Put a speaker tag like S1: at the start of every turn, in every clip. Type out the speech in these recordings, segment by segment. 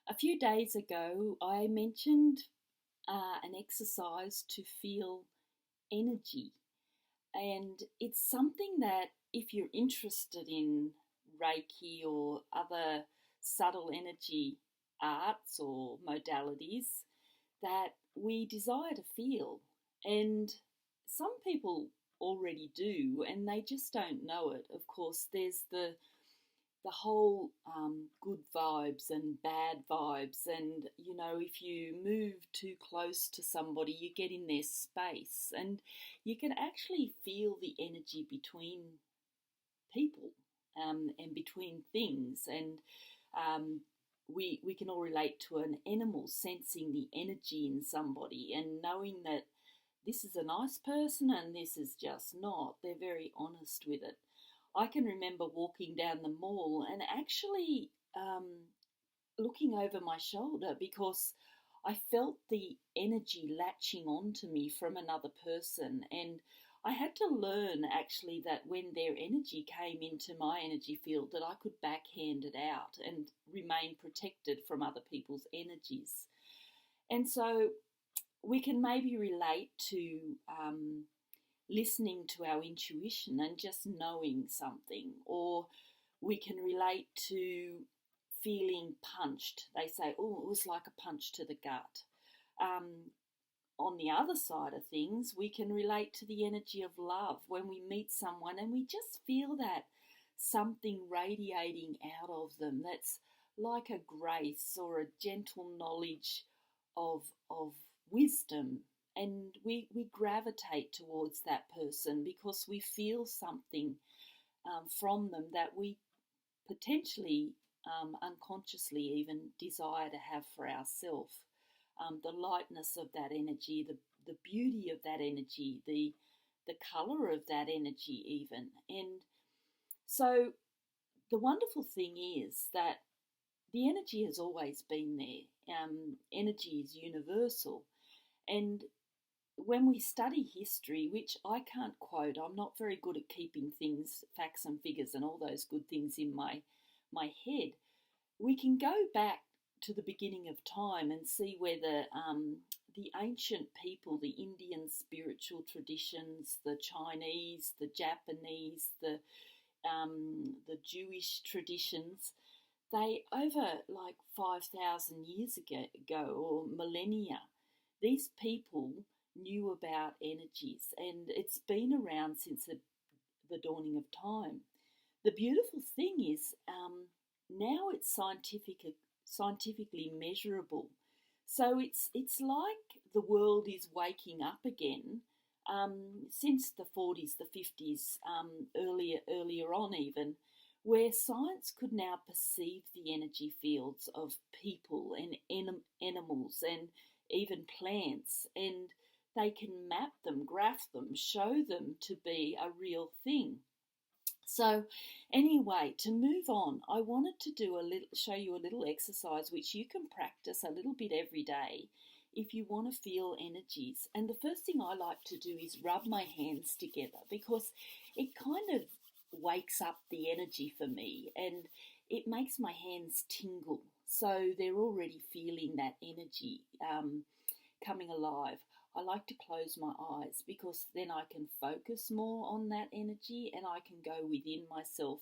S1: A few days ago, I mentioned an exercise to feel energy, and it's something that if you're interested in Reiki or other subtle energy arts or modalities, that we desire to feel. And some people already do, and they just don't know it. Of course, there's the whole good vibes and bad vibes, and if you move too close to somebody, you get in their space, and you can actually feel the energy between people, and between things, and we can all relate to an animal sensing the energy in somebody and knowing that this is a nice person and this is just not. They're very honest with it. I can remember walking down the mall and actually looking over my shoulder because I felt the energy latching onto me from another person. And I had to learn actually that when their energy came into my energy field, that I could backhand it out and remain protected from other people's energies. And so we can maybe relate to listening to our intuition and just knowing something, or we can relate to feeling punched. They say, oh, it was like a punch to the gut. On the other side of things, we can relate to the energy of love when we meet someone and we just feel that something radiating out of them that's like a grace or a gentle knowledge of wisdom, and we gravitate towards that person because we feel something from them that we potentially unconsciously even desire to have for ourselves. The lightness of that energy, the beauty of that energy, the colour of that energy even. And so the wonderful thing is that the energy has always been there. Energy is universal. And when we study history, which I can't quote, I'm not very good at keeping things, facts and figures and all those good things in my head, we can go back to the beginning of time and see where the ancient people, the Indian spiritual traditions, the Chinese, the Japanese, the Jewish traditions, they over like 5,000 years ago or millennia, these people knew about energies, and it's been around since the dawning of time. The beautiful thing is now it's scientifically measurable. So it's like the world is waking up again since the 40s, the 50s, earlier on even, where science could now perceive the energy fields of people and animals and even plants, and they can map them, graph them, show them to be a real thing. So anyway, to move on, I wanted to show you a little exercise which you can practice a little bit every day if you want to feel energies. And the first thing I like to do is rub my hands together because it kind of wakes up the energy for me and it makes my hands tingle. So they're already feeling that energy coming alive. I like to close my eyes because then I can focus more on that energy and I can go within myself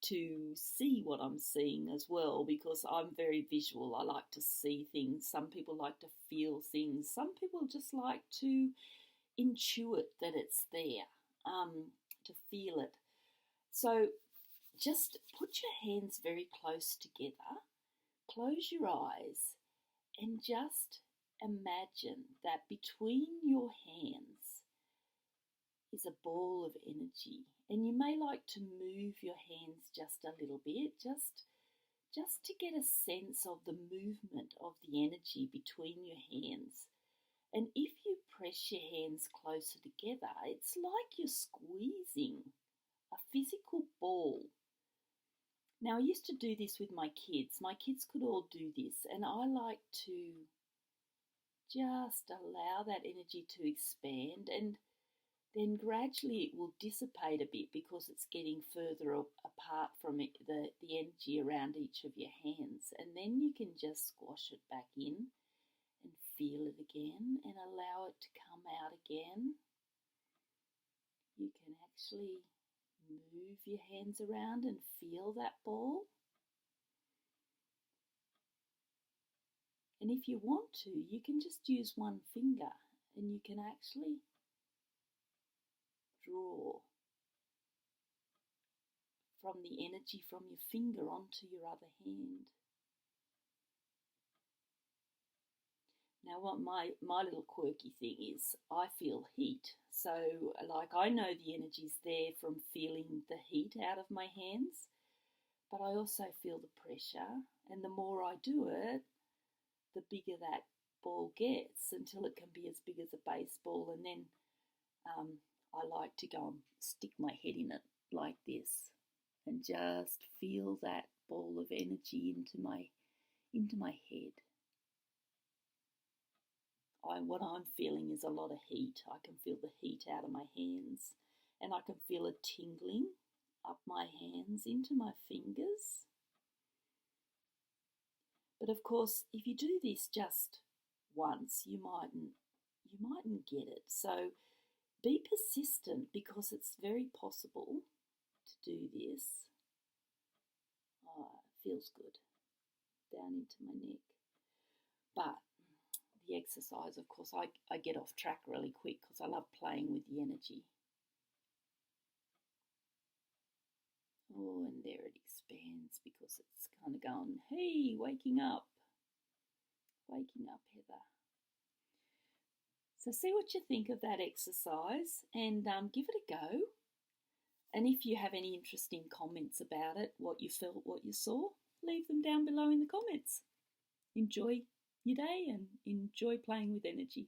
S1: to see what I'm seeing as well, because I'm very visual. I like to see things. Some people like to feel things. Some people just like to intuit that it's there, to feel it. So just put your hands very close together, close your eyes, and just imagine that between your hands is a ball of energy. And you may like to move your hands just a little bit, just to get a sense of the movement of the energy between your hands. And if you press your hands closer together, it's like you're squeezing a physical ball. Now, I used to do this with my kids. My kids could all do this, and I like to just allow that energy to expand. And then gradually it will dissipate a bit because it's getting further apart from it, the energy around each of your hands. And then you can just squash it back in and feel it again and allow it to come out again. You can actually move your hands around and feel that ball. And if you want to, you can just use one finger and you can actually draw from the energy from your finger onto your other hand. Now, what my little quirky thing is, I feel heat. So, like, I know the energy's there from feeling the heat out of my hands, but I also feel the pressure. And the more I do it, the bigger that ball gets until it can be as big as a baseball. And then I like to go and stick my head in it like this and just feel that ball of energy into my head. What I'm feeling is a lot of heat. I can feel the heat out of my hands, and I can feel it tingling up my hands into my fingers. But of course, if you do this just once, you mightn't get it. So be persistent, because it's very possible to do this. Oh, it feels good down into my neck. But the exercise, of course, I get off track really quick because I love playing with the energy. Oh, and there it expands because it's kind of going, hey, waking up, Heather. So see what you think of that exercise and give it a go. And if you have any interesting comments about it, what you felt, what you saw, leave them down below in the comments. Enjoy your day and enjoy playing with energy.